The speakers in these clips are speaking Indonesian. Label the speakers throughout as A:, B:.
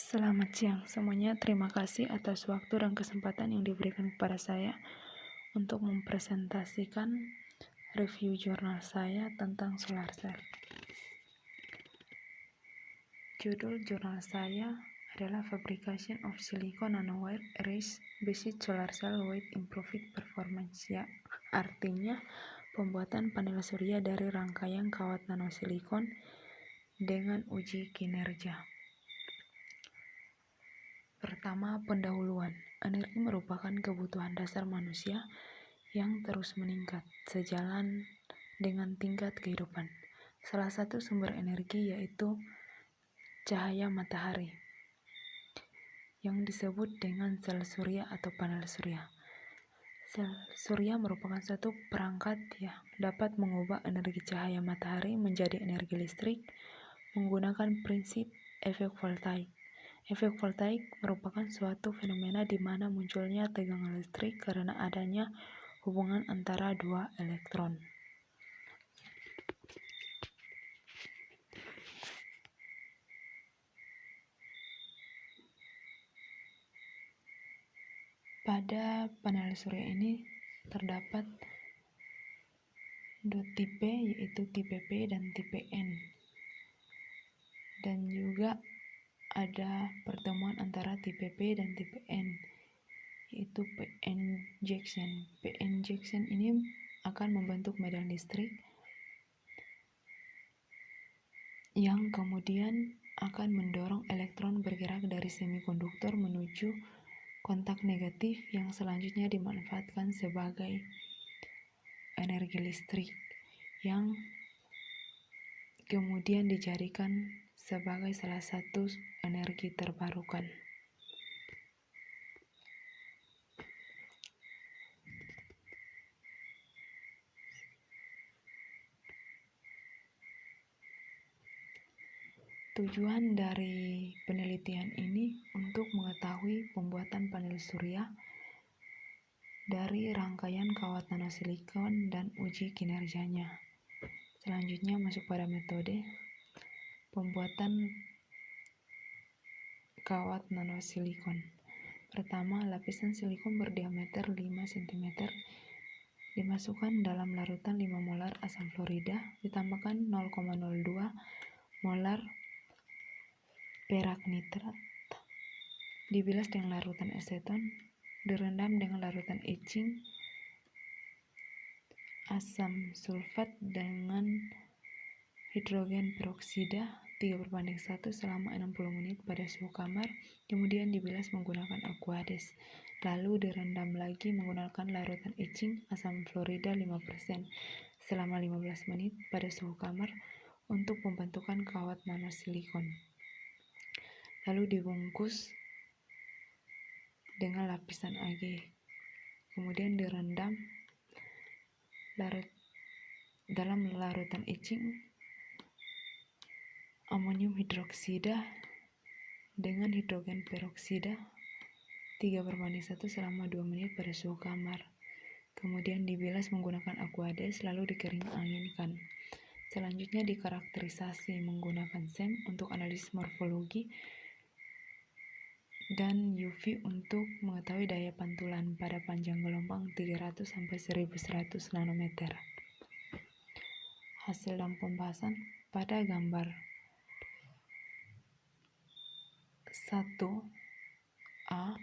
A: Selamat siang semuanya, terima kasih atas waktu dan kesempatan yang diberikan kepada saya untuk mempresentasikan review jurnal saya tentang solar cell. Judul jurnal saya adalah Fabrication of Silicon Nanowire Arrays Based Solar Cell with Improved Performance, ya, artinya pembuatan panel surya dari rangkaian kawat nanosilikon dengan uji kinerja. Pertama, pendahuluan. Energi merupakan kebutuhan dasar manusia yang terus meningkat sejalan dengan tingkat kehidupan. Salah satu sumber energi yaitu cahaya matahari yang disebut dengan sel surya atau panel surya. Sel surya merupakan satu perangkat yang dapat mengubah energi cahaya matahari menjadi energi listrik menggunakan prinsip efek voltaik. Efek voltaik merupakan suatu fenomena di mana munculnya tegangan listrik karena adanya hubungan antara dua elektron. Pada panel surya ini terdapat dua tipe, yaitu tipe P dan tipe N. Dan juga ada pertemuan antara tipe P dan tipe N, yaitu PN junction. PN junction ini akan membentuk medan listrik yang kemudian akan mendorong elektron bergerak dari semikonduktor menuju kontak negatif yang selanjutnya dimanfaatkan sebagai energi listrik yang kemudian dijadikan sebagai salah satu energi terbarukan. Tujuan dari penelitian ini untuk mengetahui pembuatan panel surya dari rangkaian kawat nanosilikon dan uji kinerjanya. Selanjutnya masuk pada metode pembuatan kawat nanosilikon. Pertama, lapisan silikon berdiameter 5 cm dimasukkan dalam larutan 5 molar asam fluorida, ditambahkan 0,02 molar perak nitrat, dibilas dengan larutan aseton, direndam dengan larutan etching asam sulfat dengan hidrogen peroksida 3:1 selama 60 menit pada suhu kamar, kemudian dibilas menggunakan aqueous, lalu direndam lagi menggunakan larutan etching asam fluorida 5% selama 15 menit pada suhu kamar untuk pembentukan kawat nanosilikon. Lalu dibungkus dengan lapisan Ag, kemudian direndam dalam larutan etching amonium hidroksida dengan hidrogen peroksida 3:1 selama 2 menit pada suhu kamar. Kemudian dibilas menggunakan aqueous lalu dikering-anginkan. Selanjutnya dikarakterisasi menggunakan SEM untuk analisis morfologi dan UV untuk mengetahui daya pantulan pada panjang gelombang 300 sampai 1100 nanometer. Hasil dan pembahasan pada gambar 1A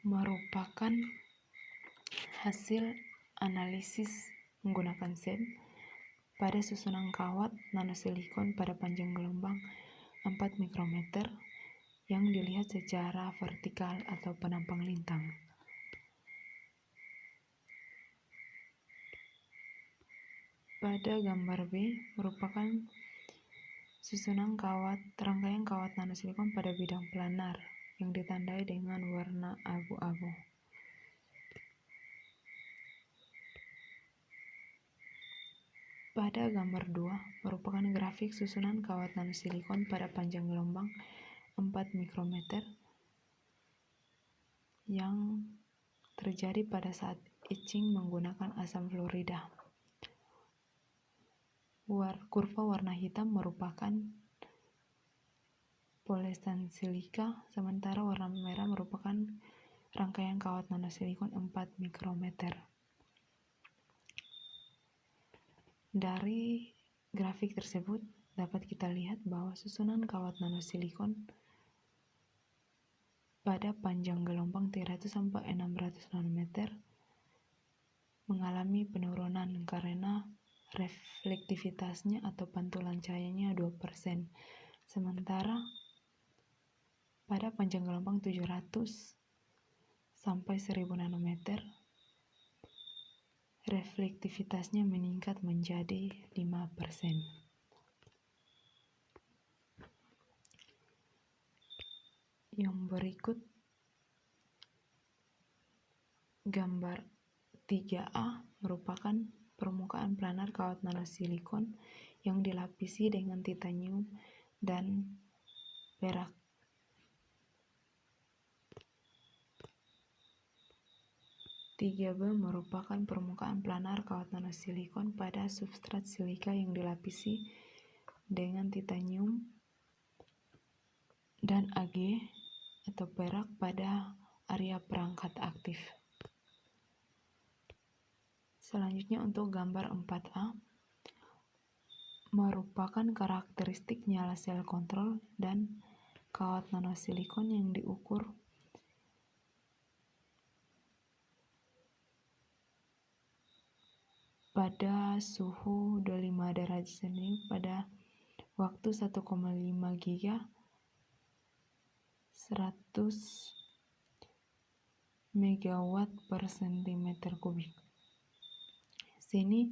A: merupakan hasil analisis menggunakan SEM pada susunan kawat nanosilikon pada panjang gelombang 4 mikrometer yang dilihat secara vertikal atau penampang lintang. Pada gambar B merupakan susunan rangkaian kawat nanosilikon pada bidang planar yang ditandai dengan warna abu-abu. Pada gambar 2 merupakan grafik susunan kawat nanosilikon pada panjang gelombang 4 mikrometer yang terjadi pada saat etching menggunakan asam fluorida. Kurva warna hitam merupakan polesan silika, sementara warna merah merupakan rangkaian kawat nanosilikon 4 mikrometer. Dari grafik tersebut dapat kita lihat bahwa susunan kawat nanosilikon pada panjang gelombang 300 sampai 600 nanometer mengalami penurunan karena reflektivitasnya atau pantulan cahayanya 2%. Sementara pada panjang gelombang 700 sampai 1000 nanometer, reflektivitasnya meningkat menjadi 5%. Yang berikut gambar 3A merupakan permukaan planar kawat nanosilikon yang dilapisi dengan titanium dan perak. 3B merupakan permukaan planar kawat nanosilikon pada substrat silika yang dilapisi dengan titanium dan Ag atau perak pada area perangkat aktif. Selanjutnya untuk gambar 4A merupakan karakteristik nyala sel kontrol dan kawat nanosilikon yang diukur pada suhu 25 derajat Celcius pada waktu 1,5 giga 100 megawatt per sentimeter kubik. Sini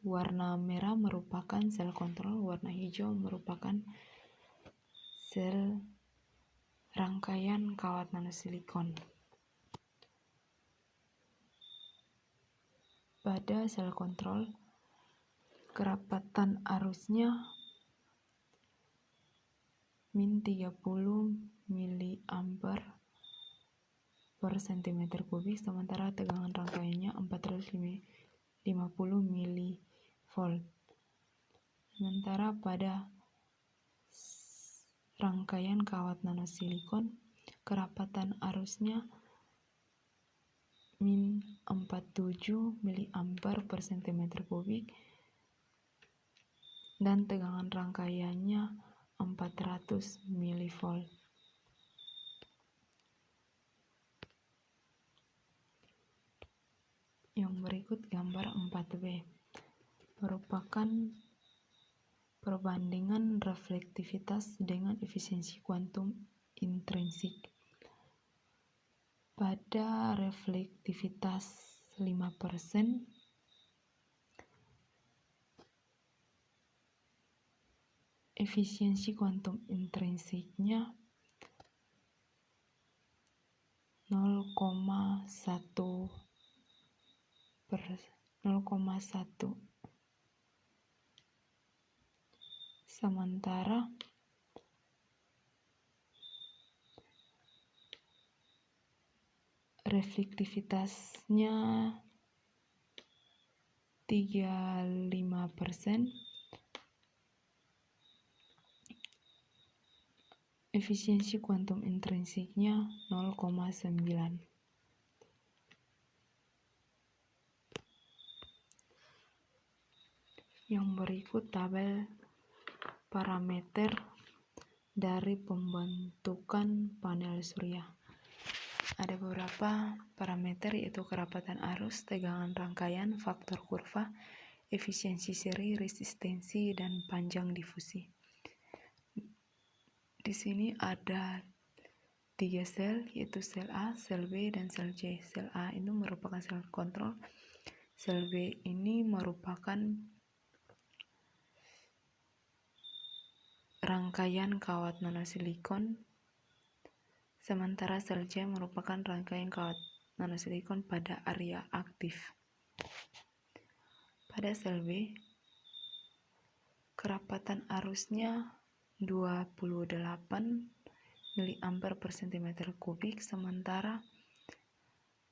A: warna merah merupakan sel kontrol, warna hijau merupakan sel rangkaian kawat nanosilikon. Pada sel kontrol, kerapatan arusnya min 30 mA per cm3, sementara tegangan rangkaiannya 450 mV. Sementara pada rangkaian kawat nanosilikon, kerapatan arusnya min 47 mA per cm3 dan tegangan rangkaiannya 400 mV. Yang berikut gambar 4B merupakan perbandingan reflektivitas dengan efisiensi kuantum intrinsik. Pada reflektivitas 5%, efisiensi kuantum intrinsiknya 0,1. Sementara reflektivitasnya 35%, efisiensi kuantum intrinsiknya 0,9. Yang berikut tabel parameter dari pembentukan panel surya. Ada beberapa parameter yaitu kerapatan arus, tegangan rangkaian, faktor kurva, efisiensi seri, resistensi, dan panjang difusi. Di sini ada 3 sel, yaitu sel A, sel B, dan sel C. Sel A itu merupakan sel kontrol, sel B ini merupakan rangkaian kawat nanosilikon, sementara sel C merupakan rangkaian kawat nanosilikon pada area aktif. Pada sel B, kerapatan arusnya 28 mA per cm3, sementara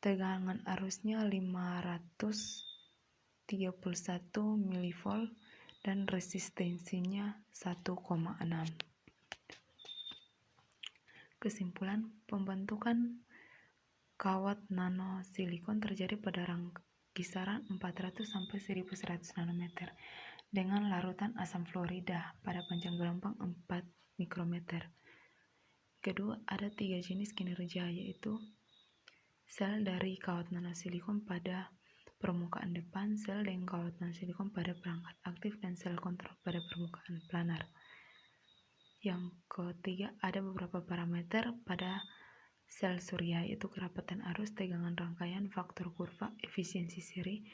A: tegangan arusnya 531 mV dan resistensinya 1,6. Kesimpulan, pembentukan kawat nanosilikon terjadi pada kisaran 400 sampai 1100 nanometer dengan larutan asam fluorida pada panjang gelombang 4 mikrometer. Kedua, ada 3 jenis kinerja, yaitu sel dari kawat nanosilikon pada permukaan depan, sel dengan kawat nanosilikon pada perangkat aktif, dan sel kontrol pada permukaan planar. Yang ketiga, ada beberapa parameter pada sel surya, yaitu kerapatan arus, tegangan rangkaian, faktor kurva, efisiensi seri,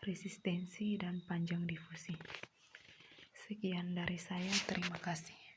A: resistensi, dan panjang difusi. Sekian dari saya, terima kasih.